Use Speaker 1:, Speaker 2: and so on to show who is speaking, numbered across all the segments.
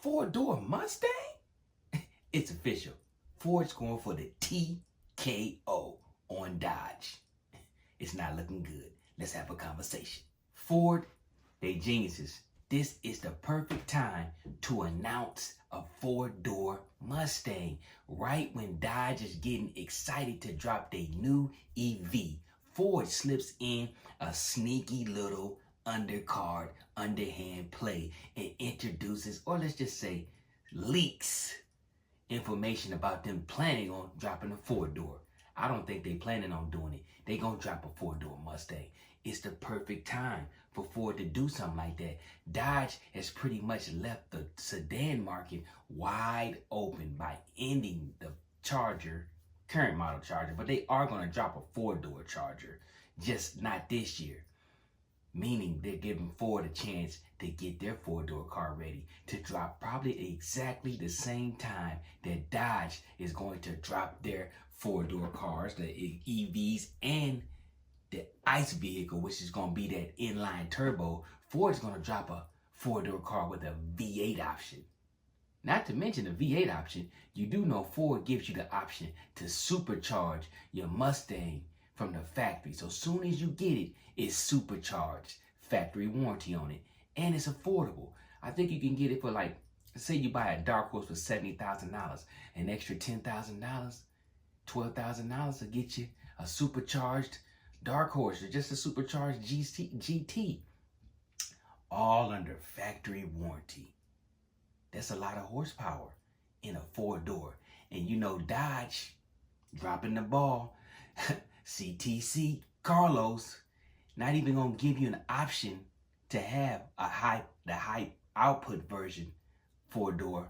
Speaker 1: four-door Mustang? It's official. Ford's going for the TKO on Dodge. It's not looking good. Let's have a conversation. Ford, they geniuses. This is the perfect time to announce a four-door Mustang. Right when Dodge is getting excited to drop their new EV, Ford slips in a sneaky little undercard, underhand play and introduces, or let's just say leaks, information about them planning on dropping a four-door. I don't think they planning on doing it. They gonna drop a four-door Mustang. It's the perfect time for Ford to do something like that. Dodge has pretty much left the sedan market wide open by ending the Charger, current model Charger, but they are gonna drop a four-door Charger, just not this year. Meaning they're giving Ford a chance to get their four-door car ready to drop probably exactly the same time that Dodge is going to drop their four-door cars, the EVs, and the ICE vehicle, which is going to be that inline turbo. Ford's going to drop a four-door car with a V8 option. Not to mention the V8 option, you do know Ford gives you the option to supercharge your Mustang from the factory. So soon as you get it, it's supercharged, factory warranty on it, and it's affordable. I think you can get it for, like, say you buy a Dark Horse for $70,000, an extra $10,000, $12,000 to get you a supercharged Dark Horse or just a supercharged GT, all under factory warranty. That's a lot of horsepower in a four-door. And you know Dodge dropping the ball. CTC Carlos not even gonna give you an option to have the high output version four-door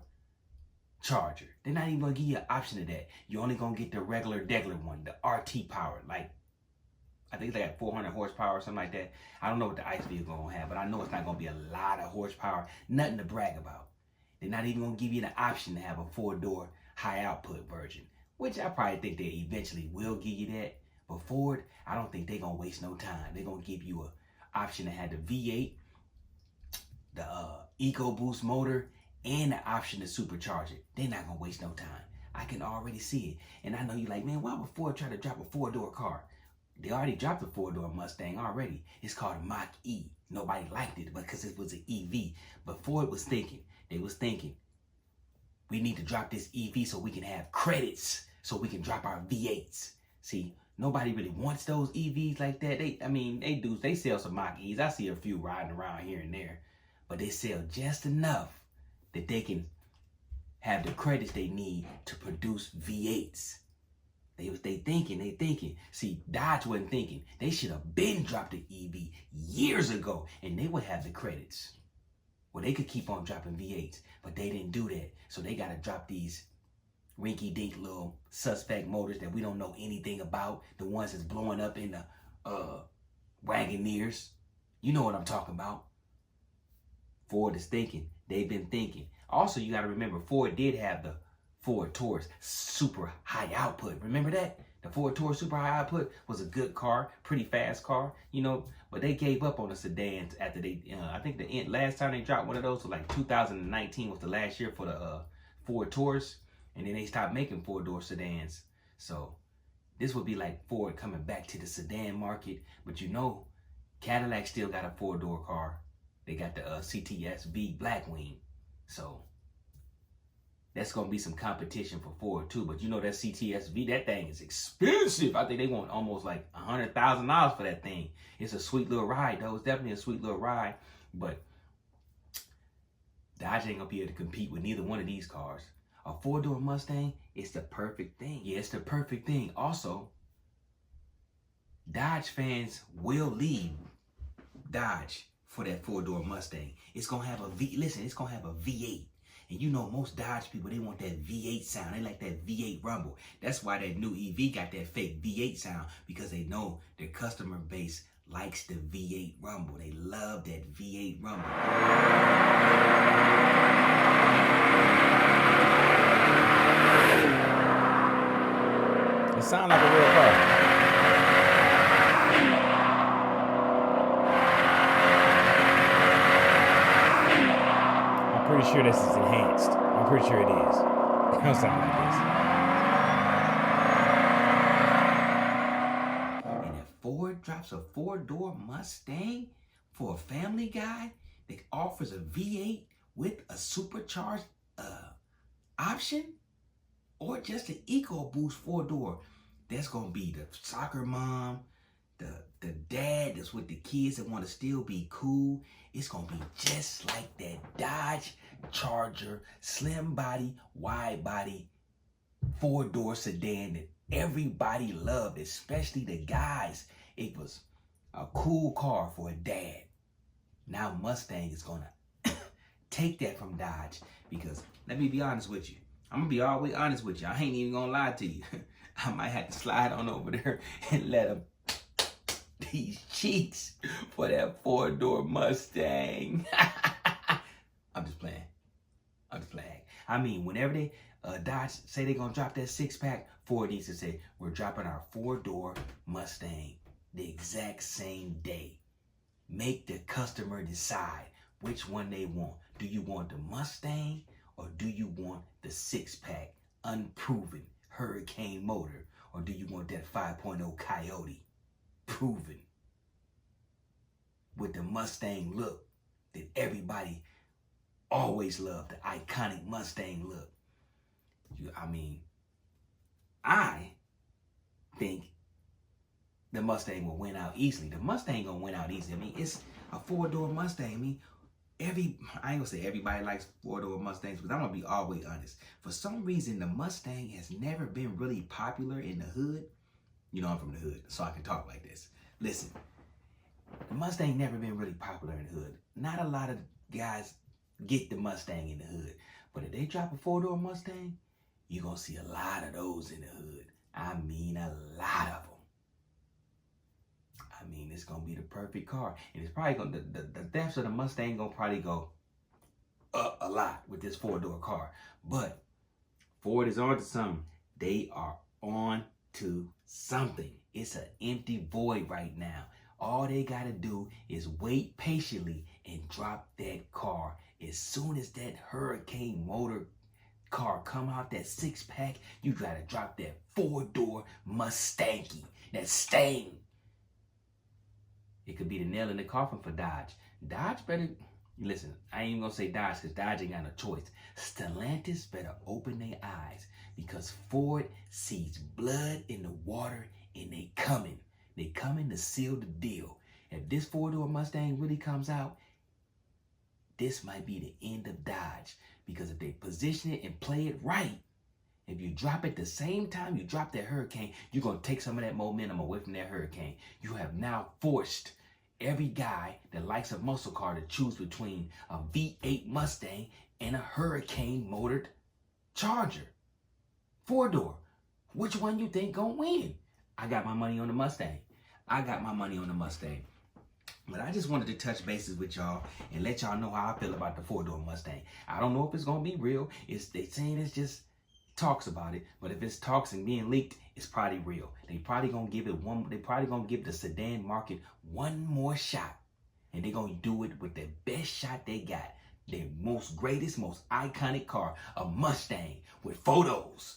Speaker 1: Charger. They're not even gonna give you an option of that. You're only gonna get the regular one, the RT power. Like, I think they got 400 horsepower or something like that. I don't know what the ICE vehicle gonna have, but I know it's not gonna be a lot of horsepower. Nothing to brag about. They're not even gonna give you the option to have a four-door high output version, which I probably think they eventually will give you that. But Ford, I don't think they're going to waste no time. They're going to give you an option to have the V8, the EcoBoost motor, and the option to supercharge it. They're not going to waste no time. I can already see it. And I know you're like, man, why would Ford try to drop a four-door car? They already dropped a four-door Mustang already. It's called Mach E. Nobody liked it because it was an EV. But Ford was thinking, we need to drop this EV so we can have credits, so we can drop our V8s. See, nobody really wants those EVs like that. They sell some Mach E's. I see a few riding around here and there, but they sell just enough that they can have the credits they need to produce V8s. They thinking. See, Dodge wasn't thinking. They should have been dropped the EV years ago, and they would have the credits. Well, they could keep on dropping V8s, but they didn't do that. So they got to drop these rinky-dink little suspect motors that we don't know anything about. The ones that's blowing up in the Wagoneers. You know what I'm talking about. Ford is thinking. They've been thinking. Also, you got to remember, Ford did have the Ford Taurus super high output. Remember that? The Ford Taurus super high output was a good car, pretty fast car, you know, but they gave up on the sedans after they, I think the last time they dropped one of those was like 2019 was the last year for the Ford Taurus, and then they stopped making four-door sedans. So this would be like Ford coming back to the sedan market, but you know, Cadillac still got a four-door car. They got the CTS-V Blackwing, so that's going to be some competition for Ford too. But you know that CTS-V, that thing is expensive. I think they want almost like $100,000 for that thing. It's a sweet little ride though. It's definitely a sweet little ride. But Dodge ain't going to be able to compete with neither one of these cars. A four-door Mustang is the perfect thing. Yeah, it's the perfect thing. Also, Dodge fans will leave Dodge for that four-door Mustang. It's going to have it's going to have a V8. And you know, most Dodge people, they want that V8 sound. They like that V8 rumble. That's why that new EV got that fake V8 sound, because they know their customer base likes the V8 rumble. They love that V8 rumble. It sounds like a real car. Pretty sure this is enhanced. I'm pretty sure it is. Something like this. And if Ford drops a 4-door Mustang for a family guy that offers a V8 with a supercharged option, or just an EcoBoost 4-door, that's gonna be the soccer mom, the dad that's with the kids that want to still be cool. It's gonna be just like that Dodge Charger, slim body, wide body, 4-door sedan that everybody loved, especially the guys. It was a cool car for a dad. Now Mustang is gonna take that from Dodge, because let me be honest with you. I'm gonna be always honest with you. I ain't even gonna lie to you. I might have to slide on over there and let them these cheeks for that 4-door Mustang. I'm just playing. I mean, whenever they Dodge say they're gonna drop that 6-pack, Ford needs to say, we're dropping our 4-door Mustang the exact same day. Make the customer decide which one they want. Do you want the Mustang, or do you want the 6-pack unproven Hurricane motor, or do you want that 5.0 Coyote proven with the Mustang look that everybody always loved, the iconic Mustang look? I think the Mustang will win out easily. The Mustang gonna win out easily. I mean, it's a 4-door Mustang. I mean, I ain't gonna say everybody likes 4-door Mustangs, because I'm gonna be always honest. For some reason, the Mustang has never been really popular in the hood. You know, I'm from the hood, so I can talk like this. Listen, the Mustang never been really popular in the hood. Not a lot of guys get the Mustang in the hood. But if they drop a 4-door Mustang, you're gonna see a lot of those in the hood. I mean, a lot of them. I mean, it's gonna be the perfect car, and it's probably gonna the thefts of the Mustang gonna probably go up a lot with this 4-door car. But Ford is on to something. They are on to something. It's an empty void right now. All they gotta do is wait patiently and drop that car. As soon as that Hurricane motor car come out, that 6-pack, you gotta drop that 4-door Mustangy, that Stang. It could be the nail in the coffin for Dodge. Dodge better, listen, I ain't even gonna say Dodge, because Dodge ain't got no choice. Stellantis better open their eyes, because Ford sees blood in the water, and they coming. They coming to seal the deal. If this 4-door Mustang really comes out, this might be the end of Dodge, because if they position it and play it right, if you drop it the same time you drop that Hurricane, you're going to take some of that momentum away from that Hurricane. You have now forced every guy that likes a muscle car to choose between a V8 Mustang and a Hurricane motored Charger. 4-door. Which one you think going to win? I got my money on the Mustang. But I just wanted to touch bases with y'all and let y'all know how I feel about the 4-door Mustang. I don't know if it's going to be real. They saying it's just talks about it, but if it's talks and being leaked, it's probably real. They probably gonna give the sedan market one more shot, and they're gonna do it with the best shot they got. Their most greatest, most iconic car, a Mustang with photos.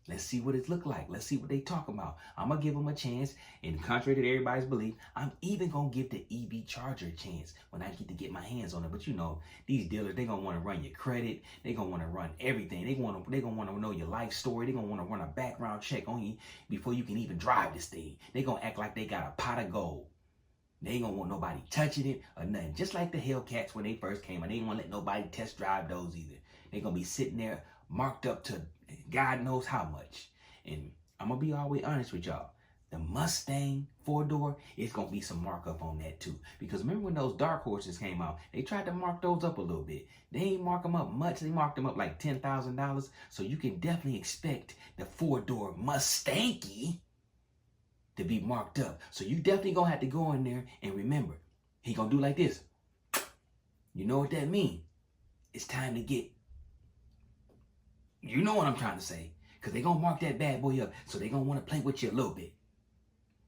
Speaker 1: Let's see what it look like. Let's see what they talk about. I'm going to give them a chance. And contrary to everybody's belief, I'm even going to give the EV Charger a chance when I get my hands on it. But you know, these dealers, they're going to want to run your credit. They're going to want to run everything. They're going to want to know your life story. They're going to want to run a background check on you before you can even drive this thing. They're going to act like they got a pot of gold. They ain't going to want nobody touching it or nothing. Just like the Hellcats when they first came out. They ain't want to let nobody test drive those either. They're going to be sitting there marked up to God knows how much. And I'm going to be always honest with y'all. The Mustang 4-door, it's going to be some markup on that too. Because remember when those dark horses came out, they tried to mark those up a little bit. They ain't mark them up much. They marked them up like $10,000. So you can definitely expect the 4-door Mustangy to be marked up. So you definitely going to have to go in there and remember, he going to do like this. You know what that means? It's time to get, you know what I'm trying to say. Because they're going to mark that bad boy up. So they're going to want to play with you a little bit.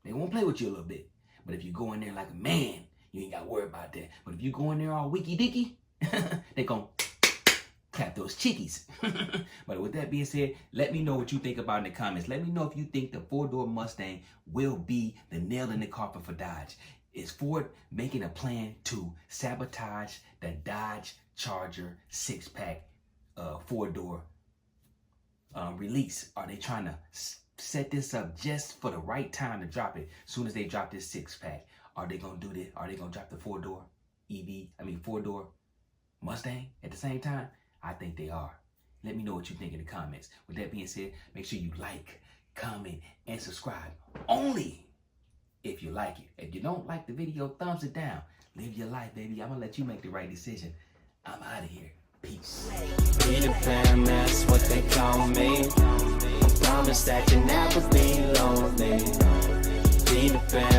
Speaker 1: They won't play with you a little bit. But if you go in there like a man, you ain't got to worry about that. But if you go in there all wiki dicky, They gonna clap those chickies. But with that being said, let me know what you think about in the comments. Let me know if you think the 4-door Mustang will be the nail in the coffin for Dodge. Is Ford making a plan to sabotage the Dodge Charger 6-pack 4-door release? Are they trying to set this up just for the right time to drop it? Soon as they drop this 6-pack, are they gonna do this? Are they gonna drop the 4-door 4-door Mustang at the same time? I think they are. Let me know what you think in the comments. With that being said, make sure you like, comment, and subscribe. Only if you like it. If you don't like the video, thumbs it down. Live your life, baby. I'm gonna let you make the right decision. I'm out of here. Peace.
Speaker 2: Peter Pan, that's what they call me. Promise that you never be lonely. Peter Pan.